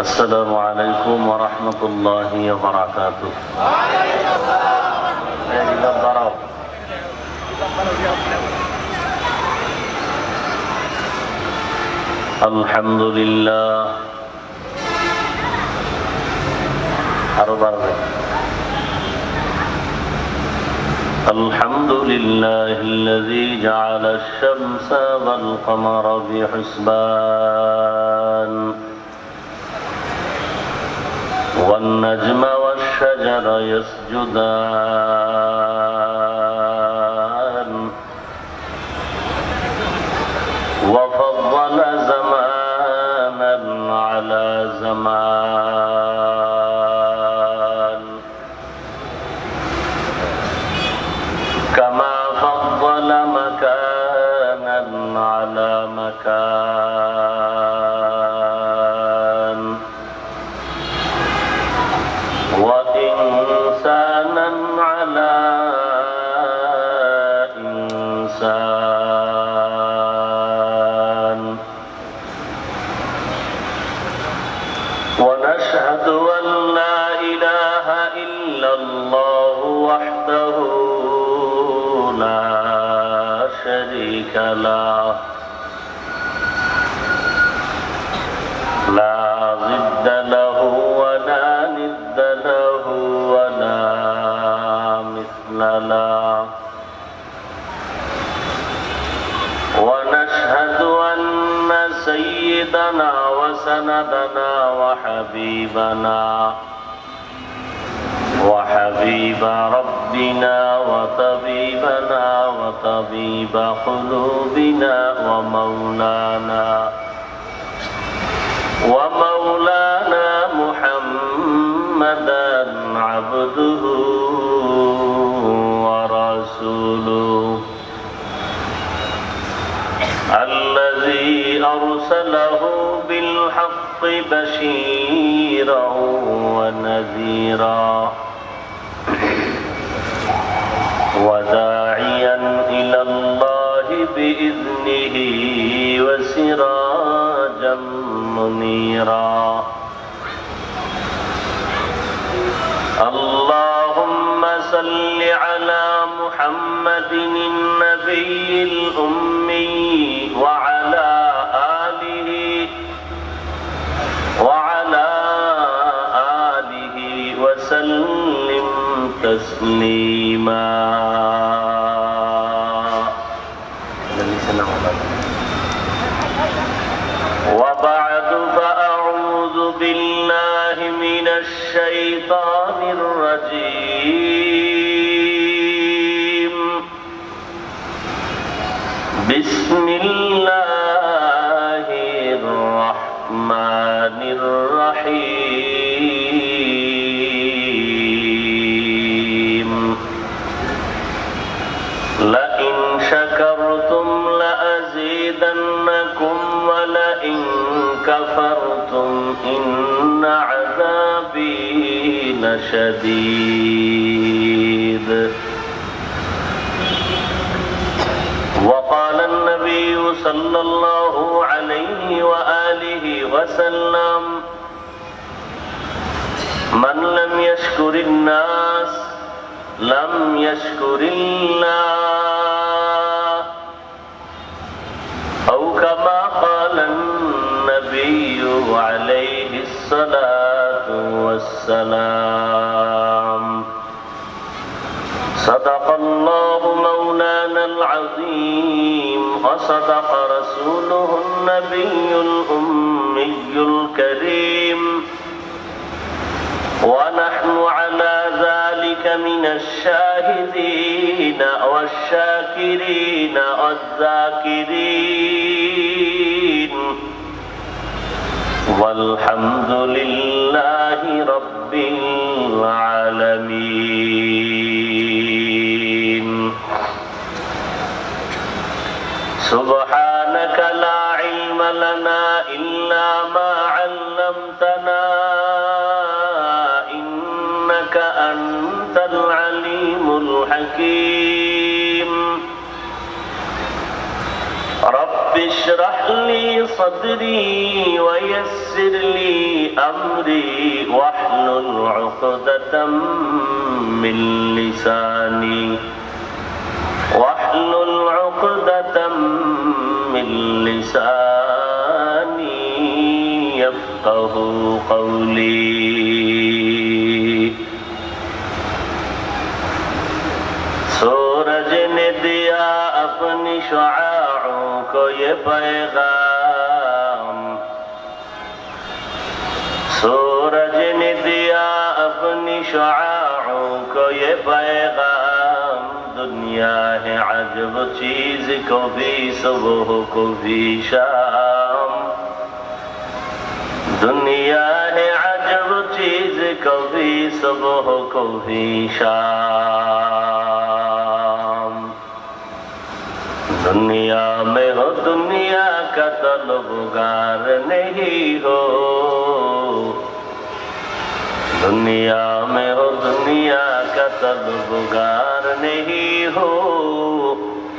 السلام عليكم ورحمة الله وبركاته. الحمد لله. الحمد لله الذي جعل الشمس والقمر بحسبان والنجم والشجر يسجدان وفضل زمانا على زمان كما فضل مكانا على مكان وإنسانا على إنسان ونشهد أن لا إله إلا الله وحده لا شريك له لا ضد له ولا ند له ولا مثل له ونشهد أن سيدنا وسندنا وحبيب ربنا وطبيبنا وطبيب قلوبنا ومولانا محمدا عبده ورسوله الذي أرسله بالحق بشيرا ونذيرا وداعيا إلى الله بإذنه وسراجا منيرا اللهم صل على محمد النبي الأمي وعلى آله وسلم تسليما. وبعد فأعوذ بالله من الشيطان الرجيم. بسم الله الرحمن الرحيم. لئن شكرتم لأزيدنكم ولئن كفرتم إن عذابي لشديد. وقال النبي صلى الله عليه وآله وسلم: من لم يشكر الناس لم يشكر الله، أو كما قال النبي عليه الصلاة والسلام. صدق الله مولانا العظيم وصدق رسوله النبي الأمي الكريم، ونحن على ذلك من الشاهدين والشاكرين والذاكرين، والحمد لله رب العالمين. سبحانك لا علم لنا إلا ما علمتنا إنك أنت العليم الحكيم. رب رب اشرح لي صدري ويسر لي أمري واحلل عقدة من لساني يفقهوا قولي सूरज ने दिया अपनी शुआओं को ये पैगाम सूरज ने दिया अपनी शुआओं को ये पैगाम दुनिया है अजब चीज कभी सुबह कभी शाम दुनिया है अजब चीज कभी सुबह कभी शाम दुनिया में हो दुनिया का तलबगार नहीं हो दुनिया में हो दुनिया का तलबगार नहीं हो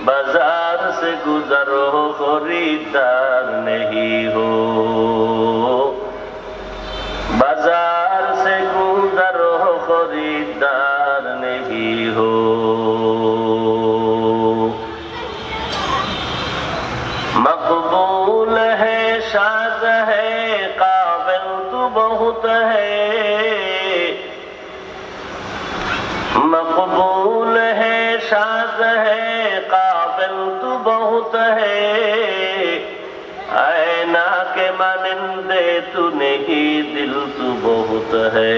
बाजार से गुजरो खरीदार नहीं हो बाजार से गुजरो खरीदार नहीं हो मकबूल है शाज़ है काबिल तू बहुत है मकबूल है शाज़ है काबिल तू बहुत है ऐना के मानिंदे तू नहीं दिल तू बहुत है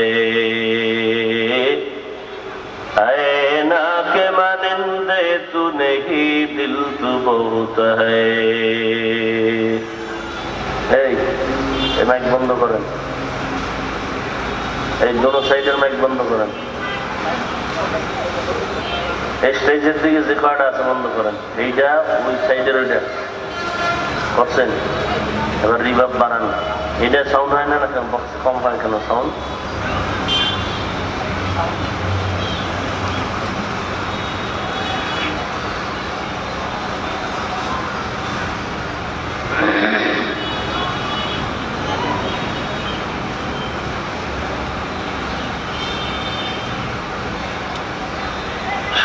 ऐना के मानिंदे तू नहीं दिल तू बहुत है মাইক বন্ধ করেন এই দোনো সাইডের মাইক বন্ধ করেন এই স্টেজের দিকে যে কয়টা আছে বন্ধ করেন এইটা ওই সাইডের ওইটা করছেন এবার রিভার্ব বানান এটা সাউন্ড হয় না কেন বক্সে কম হয় কেন সাউন্ড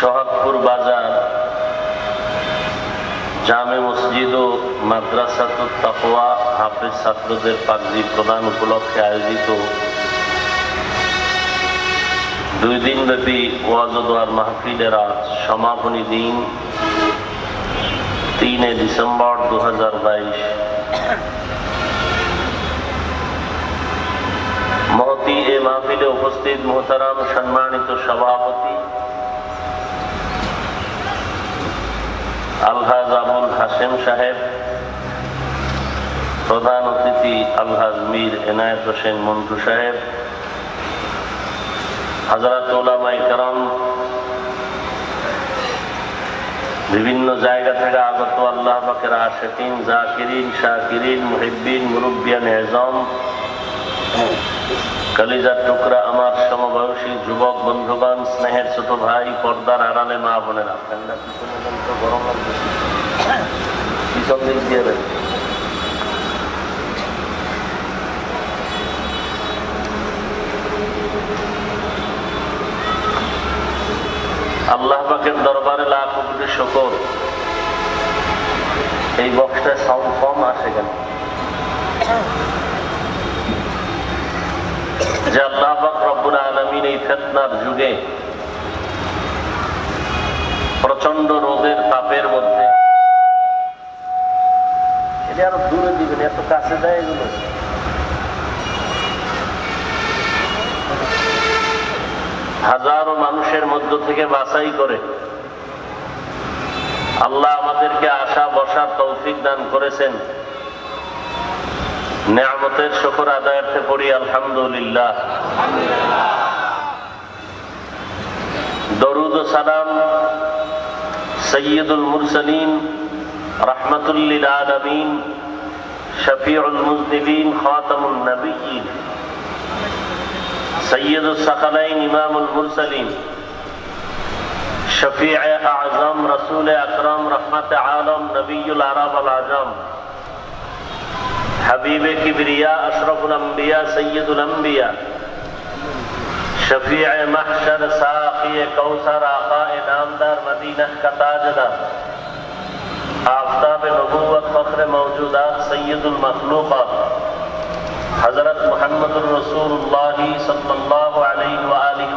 সোহাগপুর বাজার জামে মসজিদ ও মাদ্রাসাতুত তাকওয়া হাফেজ ছাত্রদের পাগড়ি প্রদান উপলক্ষে আয়োজিত 2 দিনব্যাপী ওয়াজ ও দোয়ার মাহফিলের আজ সমাপনী দিন 3 ডিসেম্বর 2022 মহতি এ মাহফিলে উপস্থিত মোহতারাম সম্মানিত সভাপতি আলহাজ আবুল হাশেম সাহেব প্রধান অতিথি আলহাজ মীর এনায়েত হোসেন মন্টু সাহেব হযরত উলামায়ে কেরাম বিভিন্ন জায়গা থেকে আগত আল্লাহ পাকের আশিকিন জাকিরিন শাকিরিন মুহিব্বিন মুরব্বিয়ান এজম কলিজার টুকরা আমার সমবয়সী যুবক বন্ধুগণ স্নেহের ছোট ভাই পর্দার আড়ালে মা বোনেরা গরম লাগছে পিছন দিক দিয়ে আল্লাহ পাকের দরবারে লাখ কোটি শুকর এই বক্সটায় সাউন্ড কম আসে কেন যে আল্লাহ পাক রব্বুল আলামিন এই ফিতনার যুগে প্রচন্ড রোদের তাপের মধ্যে এটা আরো দূরে দিবেন এত কাছে দেয় এগুলো হাজারো মানুষের মধ্য থেকে বাছাই করে আল্লাহ আমাদেরকে আসা বসার তৌফিক দান করেছেন নেয়ামতের শুকর আদায়ার্থে পড়ি আলহামদুলিল্লাহ দরুদ ও সালাম সৈয়দুল মুরসালিন রাহমাতুল লিল আলামিন শফিউল মুজনিবিন খাতামুন নবিয়্যিন সৈয়দুস সাকালাইন ইমামুল মুরসালিন शफीअ आज़म रसूल अकरम रहमत आलम नबीउल अरब वल अजम हबीब किबरिया अशरफुल अंबिया सय्यदुल अंबिया शफीअ महशर साक़ी कौसर आक़ाए नामदार मदीना का ताजदार आफ़ताब नबुव्वत फ़ख्र मौजूदात सय्यदुल मखलूक़ात हज़रत मुहम्मदुर रसूलुल्लाह सल्लल्लाहु अलैहि व आलिहि